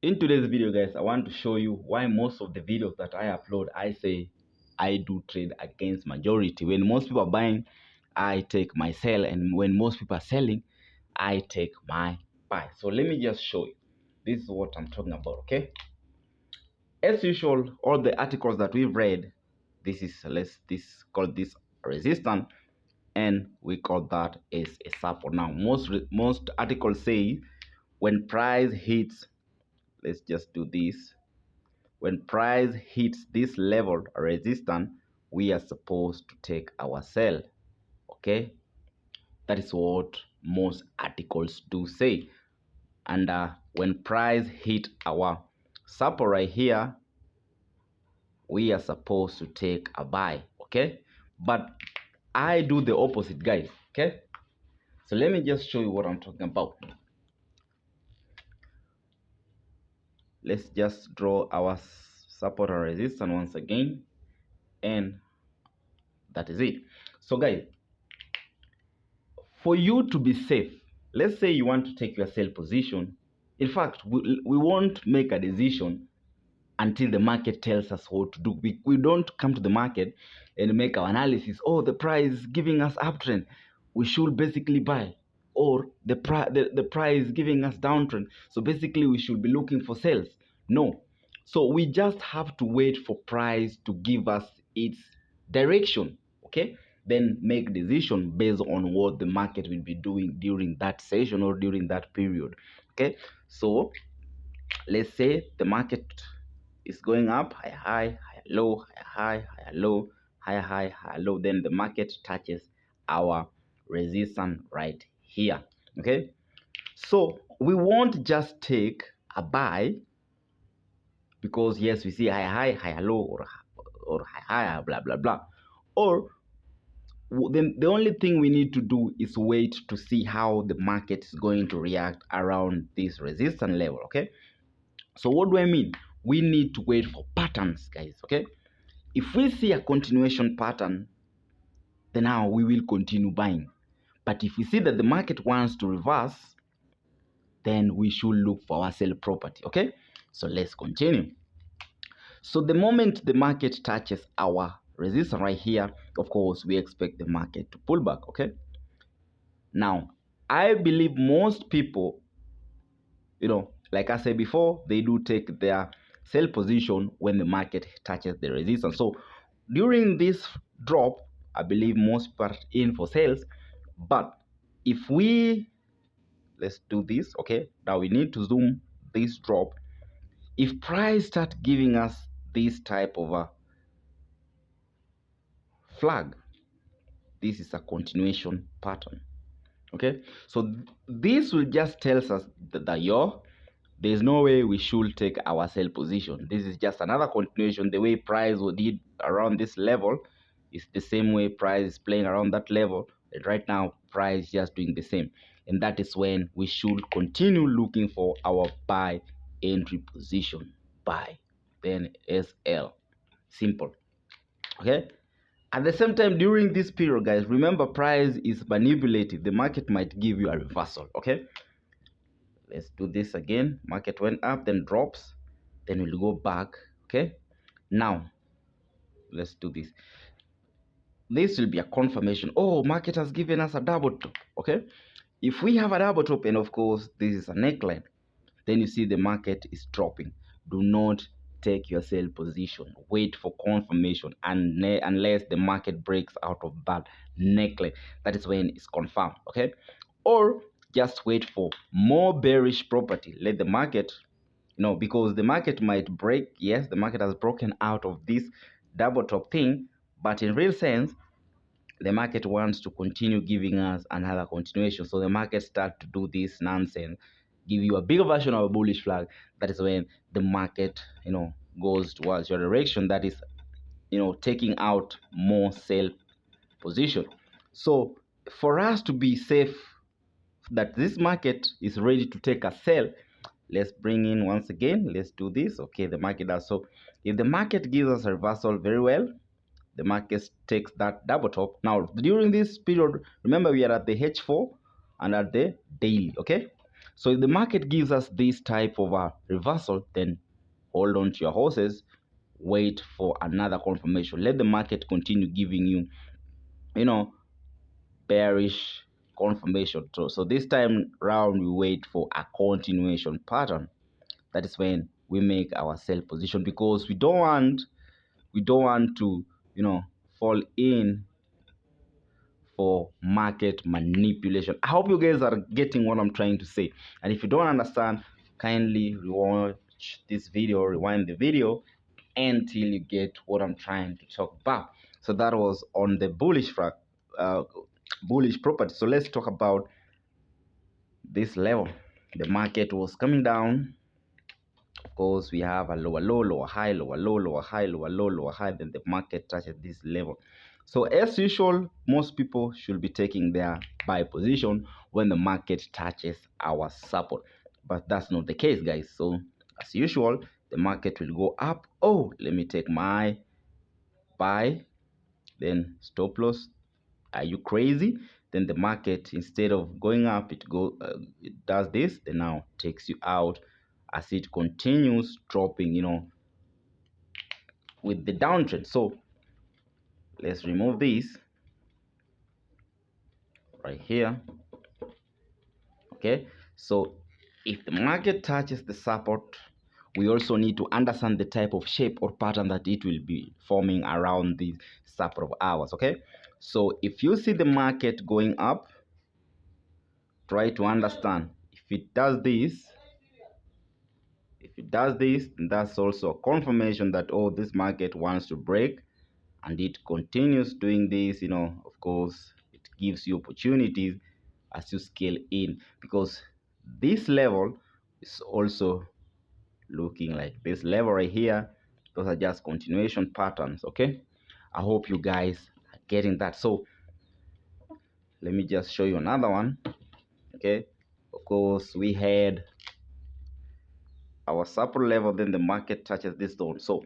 In today's video, guys, I want to show you why most of the videos that I upload, I say I do trade against majority. When most people are buying, I take my sell, and when most people are selling, I take my buy. So let me just show you. This is what I'm talking about, okay? As usual, all the articles that we've read, this call this resistance, and we call that as a support. Now, most articles say when price hits, let's just do this. When price hits this level resistance, we are supposed to take our sell. Okay, that is what most articles do say. And when price hit our support right here, we are supposed to take a buy. Okay, but I do the opposite, guys. Okay, so let me just show you what I'm talking about. Let's just draw our support and resistance once again, and that is it. So guys, for you to be safe, let's say you want to take your sell position. In fact, we won't make a decision until the market tells us what to do. We don't come to the market and make our analysis. Oh, the price is giving us uptrend, we should basically buy. Or the price is giving us downtrend, so basically we should be looking for sales. No. So we just have to wait for price to give us its direction. Okay, then make decision based on what the market will be doing during that session or during that period. Okay, so let's say the market is going up, high high, high low, high high, high low, high high, high low, then the market touches our resistance right here. Okay, so we won't just take a buy because yes, we see high high, high low, or high high, blah blah blah. Or then the only thing we need to do is wait to see how the market is going to react around this resistance level. Okay, so what do I mean? We need to wait for patterns, guys. Okay, if we see a continuation pattern, then now we will continue buying. But if we see that the market wants to reverse, then we should look for our sell property. Okay, so let's continue. So the moment the market touches our resistance right here, of course, we expect the market to pull back. Okay, now I believe most people, like I said before, they do take their sell position when the market touches the resistance. So during this drop, I believe most people are in for sales. But if let's do this. Okay, now we need to zoom this drop. If price start giving us this type of a flag, this is a continuation pattern. Okay, so this will just tells us that there's no way we should take our sell position. This is just another continuation. The way price did around this level is the same way price is playing around that level. And right now, price is just doing the same. And that is when we should continue looking for our buy entry position. Buy, then SL. Simple. Okay. At the same time, during this period, guys, remember price is manipulative. The market might give you a reversal. Okay. Let's do this again. Market went up, then drops, then we'll go back. Okay, now let's do this. This will be a confirmation. Oh, market has given us a double top. Okay, if we have a double top, and of course this is a neckline, then you see the market is dropping. Do not take your sell position. Wait for confirmation, and unless the market breaks out of that neckline, that is when it's confirmed. Okay, or just wait for more bearish property. Let the market, because the market might break. Yes, the market has broken out of this double top thing, but in real sense, the market wants to continue giving us another continuation. So the market start to do this nonsense, give you a bigger version of a bullish flag. That is when the market, goes towards your direction. That is, taking out more sell position. So for us to be safe that this market is ready to take a sell, let's bring in once again. Let's do this. Okay, the market does so. If the market gives us a reversal, very well, the market takes that double top. Now during this period, remember we are at the H4 and at the daily. Okay, So if the market gives us this type of a reversal, then hold on to your horses, wait for another confirmation. Let the market continue giving you, you know, bearish confirmation. So this time round, we wait for a continuation pattern. That is when we make our sell position, because we don't want to, fall in for market manipulation. I hope you guys are getting what I'm trying to say. And if you don't understand, kindly watch this video, rewind the video until you get what I'm trying to talk about. So that was on the bullish property. So let's talk about this level. The market was coming down. Of course, we have a lower low, lower high, lower low, lower high, lower low, lower high. Then the market touches this level. So as usual, most people should be taking their buy position when the market touches our support. But that's not the case, guys. So as usual, the market will go up. Oh, let me take my buy, then stop loss. Are you crazy? Then the market, instead of going up, it does this, then now takes you out as it continues dropping, with the downtrend. So let's remove this right here. Okay, so if the market touches the support, we also need to understand the type of shape or pattern that it will be forming around the support of ours. Okay, so if you see the market going up, try to understand if it does this. If it does this, then that's also a confirmation that, oh, this market wants to break, and it continues doing this. Of course, it gives you opportunities as you scale in, because this level is also looking like this level right here. Those are just continuation patterns. Okay, I hope you guys are getting that. So let me just show you another one. Okay, of course, we had our support level, then the market touches this zone. So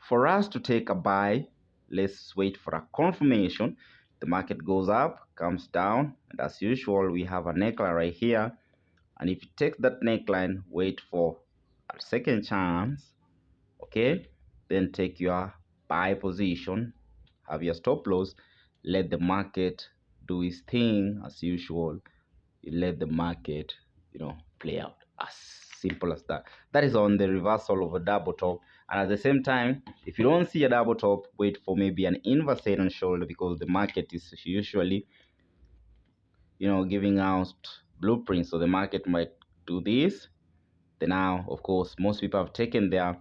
for us to take a buy, let's wait for a confirmation. The market goes up, comes down, and as usual, we have a neckline right here. And if you take that neckline, wait for a second chance. Okay, then take your buy position, have your stop loss, let the market do its thing as usual. You let the market, play out. As simple as that. That is on the reversal of a double top. And at the same time, if you don't see a double top, wait for maybe an inverse head and shoulder, because the market is usually, giving out blueprints. So the market might do this. Then now, of course, most people have taken their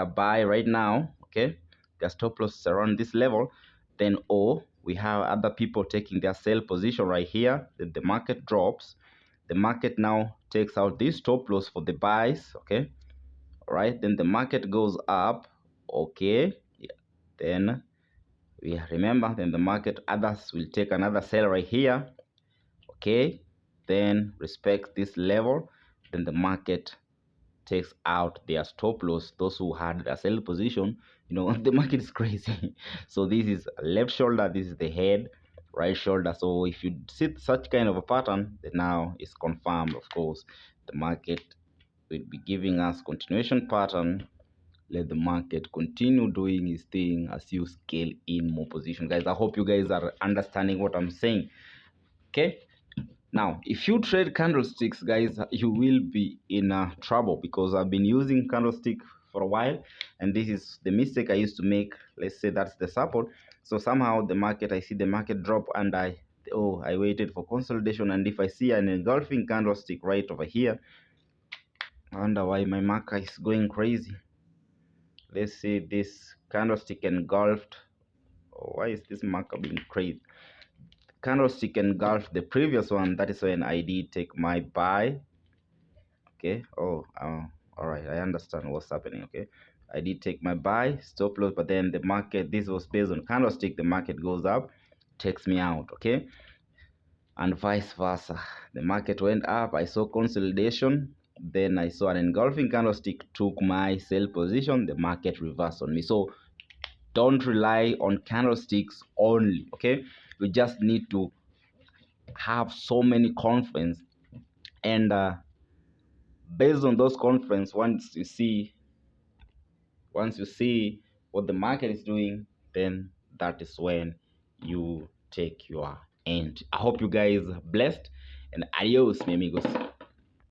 buy right now. Okay, their stop loss is around this level. Then we have other people taking their sell position right here. Then the market drops. The market now takes out this stop loss for the buys. Okay, all right, then the market goes up. Okay, yeah. Then we remember, then the market, others will take another sell right here. Okay, then respect this level. Then the market takes out their stop loss. Those who had a sell position, the market is crazy. So this is left shoulder, this is the head, right shoulder. So if you see such kind of a pattern, then now it's confirmed. Of course, the market will be giving us continuation pattern. Let the market continue doing its thing as you scale in more position, guys. I hope you guys are understanding what I'm saying. Okay, now, if you trade candlesticks, guys, you will be in trouble, because I've been using candlestick for a while, and this is the mistake I used to make. Let's say that's the support. So somehow I see the market drop, and I waited for consolidation, and if I see an engulfing candlestick right over here, I wonder why my marker is going crazy. Let's see this candlestick engulfed. Oh, why is this marker being crazy? Candlestick engulfed the previous one. That is when I did take my buy. Okay, all right, I understand what's happening. Okay, I did take my buy, stop loss, but then the market, this was based on candlestick, the market goes up, takes me out. Okay, and vice versa, the market went up, I saw consolidation, then I saw an engulfing candlestick, took my sell position, the market reversed on me. So don't rely on candlesticks only. Okay, we just need to have so many confidence And based on those conference, once you see what the market is doing, then that is when you take your end. I hope you guys are blessed, and adios, mi amigos.